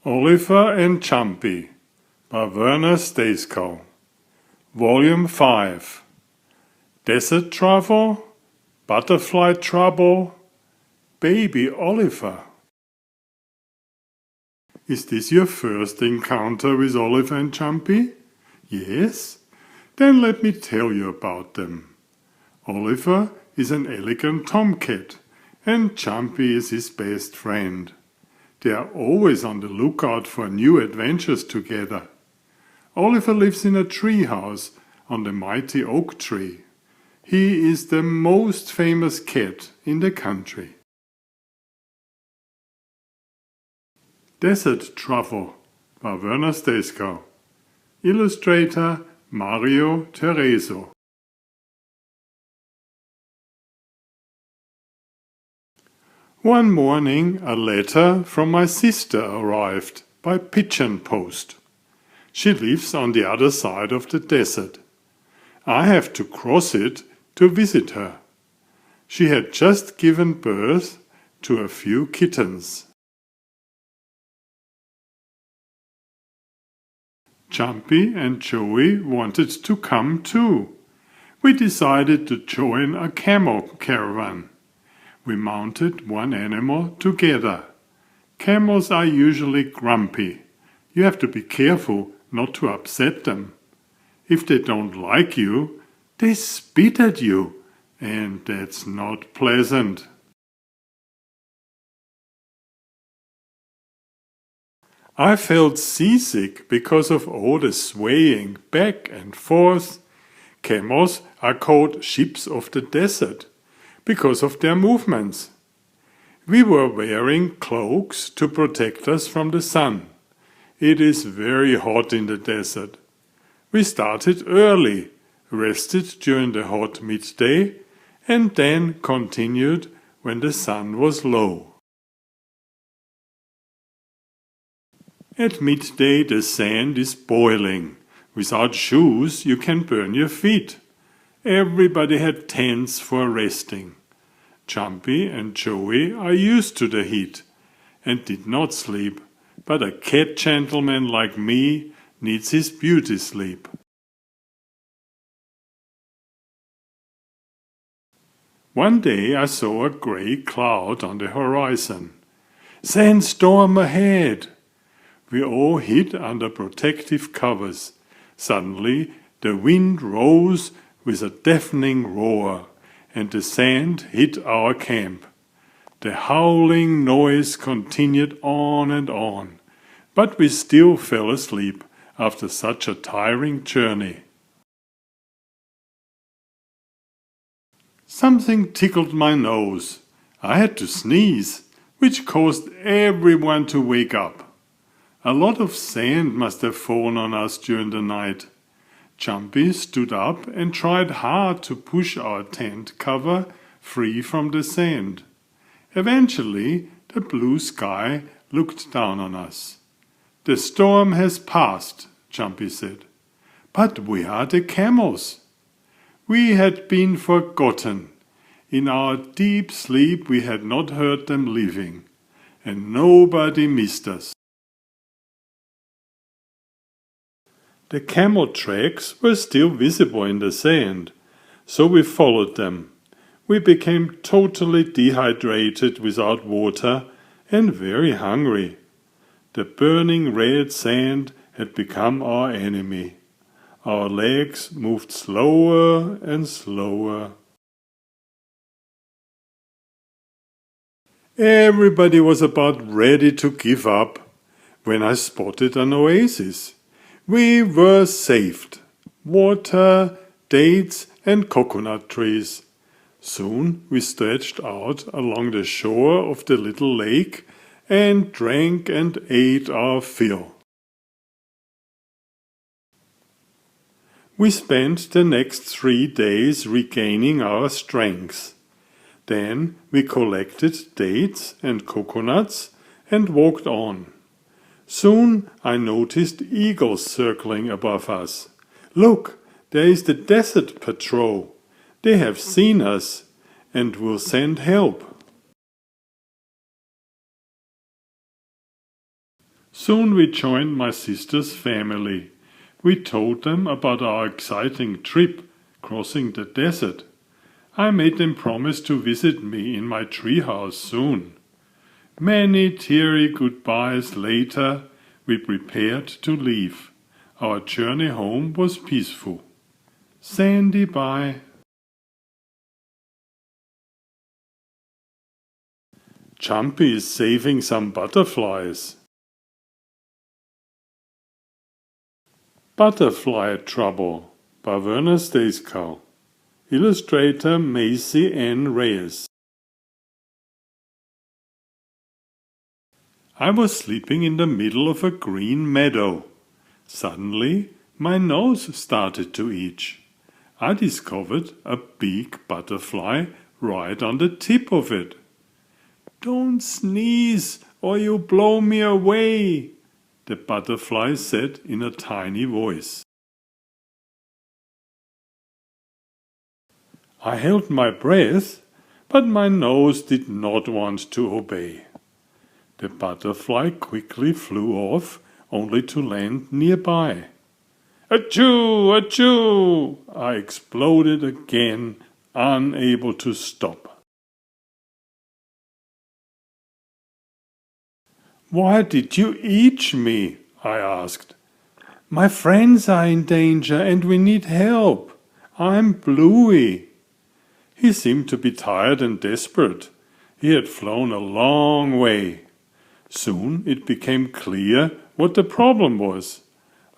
Oliver and Jumpy by Werner Stacekow. Volume 5. Desert Travel, Butterfly Trouble, Baby Oliver. Is this your first encounter with Oliver and Jumpy? Yes? Then let me tell you about them. Oliver is an elegant tomcat and Jumpy is his best friend. They are always on the lookout for new adventures together. Oliver lives in a tree house on the mighty oak tree. He is the most famous cat in the country. Desert Travel by Werner Stacekow. Illustrator Mario Tereso. One morning a letter from my sister arrived by pigeon post. She lives on the other side of the desert. I have to cross it to visit her. She had just given birth to a few kittens. Jumpy and Joey wanted to come too. We decided to join a camel caravan. We mounted one animal together. Camels are usually grumpy. You have to be careful not to upset them. If they don't like you, they spit at you, and that's not pleasant. I felt seasick because of all the swaying back and forth. Camels are called ships of the desert because of their movements. We were wearing cloaks to protect us from the sun. It is very hot in the desert. We started early, rested during the hot midday, and then continued when the sun was low. At midday the sand is boiling. Without shoes you can burn your feet. Everybody had tents for resting. Jumpy and Joey are used to the heat and did not sleep, but a cat gentleman like me needs his beauty sleep. One day I saw a grey cloud on the horizon. Sandstorm ahead! We all hid under protective covers. Suddenly the wind rose with a deafening roar, and the sand hit our camp. The howling noise continued on and on, but we still fell asleep after such a tiring journey. Something tickled my nose. I had to sneeze, which caused everyone to wake up. A lot of sand must have fallen on us during the night. Jumpy stood up and tried hard to push our tent cover free from the sand. Eventually, the blue sky looked down on us. "The storm has passed," Jumpy said. "But where are the camels?" We had been forgotten. In our deep sleep we had not heard them leaving, and nobody missed us. The camel tracks were still visible in the sand, so we followed them. We became totally dehydrated without water and very hungry. The burning red sand had become our enemy. Our legs moved slower and slower. Everybody was about ready to give up when I spotted an oasis. We were saved. Water, dates and coconut trees. Soon we stretched out along the shore of the little lake and drank and ate our fill. We spent the next 3 days regaining our strength. Then we collected dates and coconuts and walked on. Soon I noticed eagles circling above us. Look, there is the desert patrol. They have seen us and will send help. Soon we joined my sister's family. We told them about our exciting trip crossing the desert. I made them promise to visit me in my treehouse soon. Many teary goodbyes later, we prepared to leave. Our journey home was peaceful. Sandy bye. Jumpy is saving some butterflies. Butterfly Trouble by Werner Stacekow. Illustrator Macy N. Reyes. I was sleeping in the middle of a green meadow. Suddenly, my nose started to itch. I discovered a big butterfly right on the tip of it. "Don't sneeze, or you'll blow me away," the butterfly said in a tiny voice. I held my breath, but my nose did not want to obey. The butterfly quickly flew off, only to land nearby. "Achoo! Achoo!" I exploded again, unable to stop. "Why did you itch me?" I asked. "My friends are in danger and we need help. I'm Bluey." He seemed to be tired and desperate. He had flown a long way. Soon it became clear what the problem was.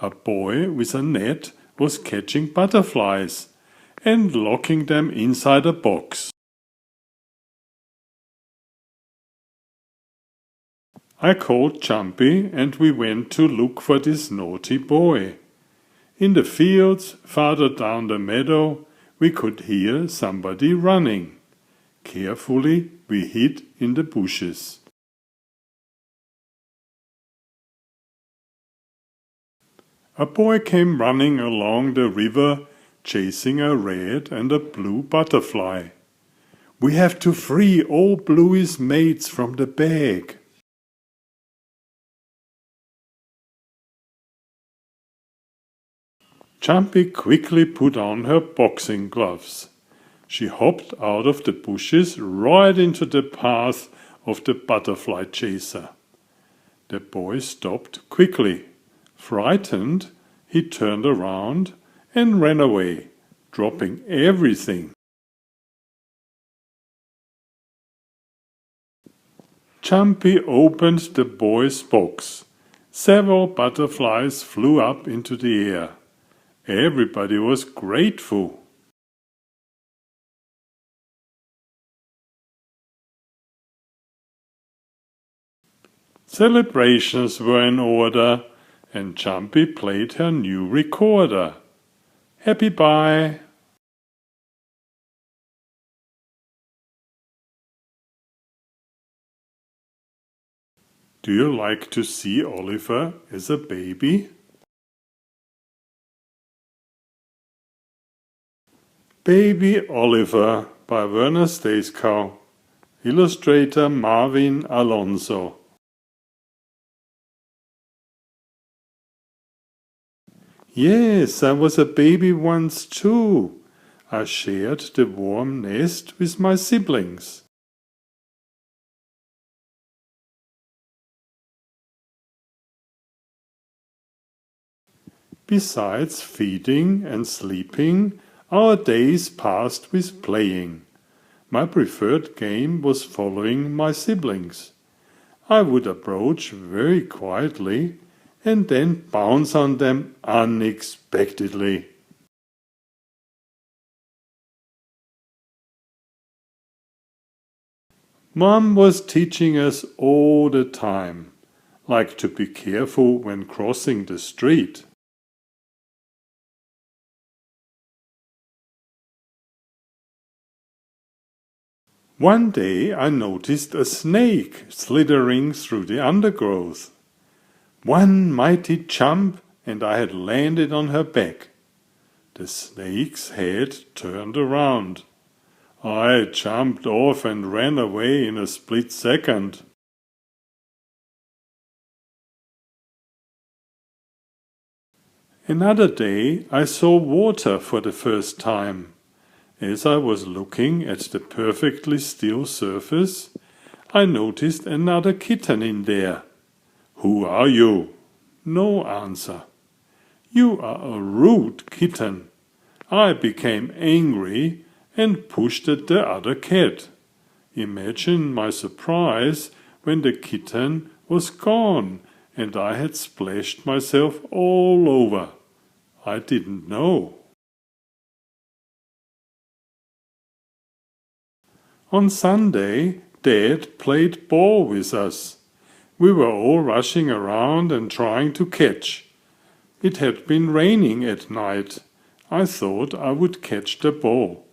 A boy with a net was catching butterflies and locking them inside a box. I called Jumpy and we went to look for this naughty boy. In the fields farther down the meadow we could hear somebody running. Carefully we hid in the bushes. A boy came running along the river, chasing a red and a blue butterfly. "We have to free all Bluey's mates from the bag." Jumpy quickly put on her boxing gloves. She hopped out of the bushes right into the path of the butterfly chaser. The boy stopped quickly. Frightened, he turned around and ran away, dropping everything. Jumpy opened the boy's box. Several butterflies flew up into the air. Everybody was grateful. Celebrations were in order, and Jumpy played her new recorder. Happy bye! Do you like to see Oliver as a baby? Baby Oliver by Werner Stacekow. Illustrator Marvin Alonso. Yes, I was a baby once too. I shared the warm nest with my siblings. Besides feeding and sleeping, our days passed with playing. My preferred game was following my siblings. I would approach very quietly and then bounce on them unexpectedly. Mom was teaching us all the time, like to be careful when crossing the street. One day I noticed a snake slithering through the undergrowth. One mighty jump and I had landed on her back. The snake's head turned around. I jumped off and ran away in a split second. Another day I saw water for the first time. As I was looking at the perfectly still surface, I noticed another kitten in there. "Who are you?" No answer. "You are a rude kitten." I became angry and pushed at the other cat. Imagine my surprise when the kitten was gone and I had splashed myself all over. I didn't know. On Sunday, Dad played ball with us. We were all rushing around and trying to catch. It had been raining at night. I thought I would catch the ball,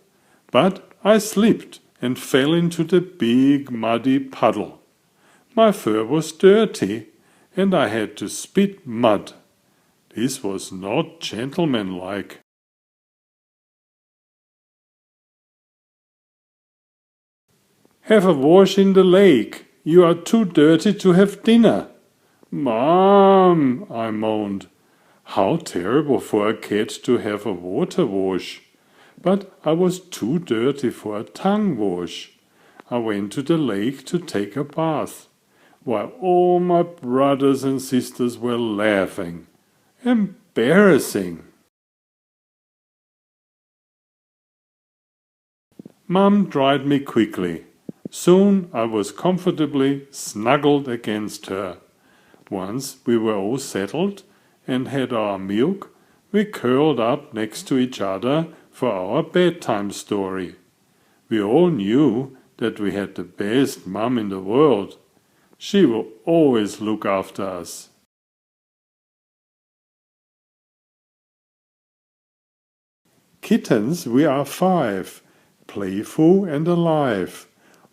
but I slipped and fell into the big muddy puddle. My fur was dirty and I had to spit mud. This was not gentlemanlike. "Have a wash in the lake. You are too dirty to have dinner." "Mom," I moaned. How terrible for a cat to have a water wash. But I was too dirty for a tongue wash. I went to the lake to take a bath, while all my brothers and sisters were laughing. Embarrassing. Mum dried me quickly. Soon I was comfortably snuggled against her. Once we were all settled and had our milk, we curled up next to each other for our bedtime story. We all knew that we had the best mum in the world. She will always look after us. Kittens, we are 5, playful and alive,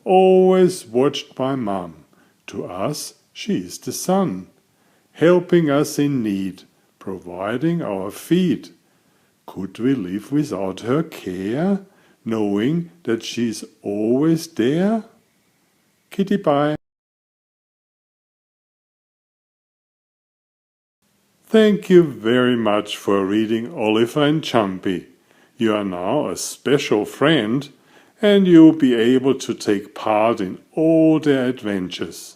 always watched by Mum. To us, she is the sun, helping us in need, providing our feed. Could we live without her care, knowing that she is always there? Kitty, bye. Thank you very much for reading Oliver and Jumpy. You are now a special friend, and you'll be able to take part in all their adventures.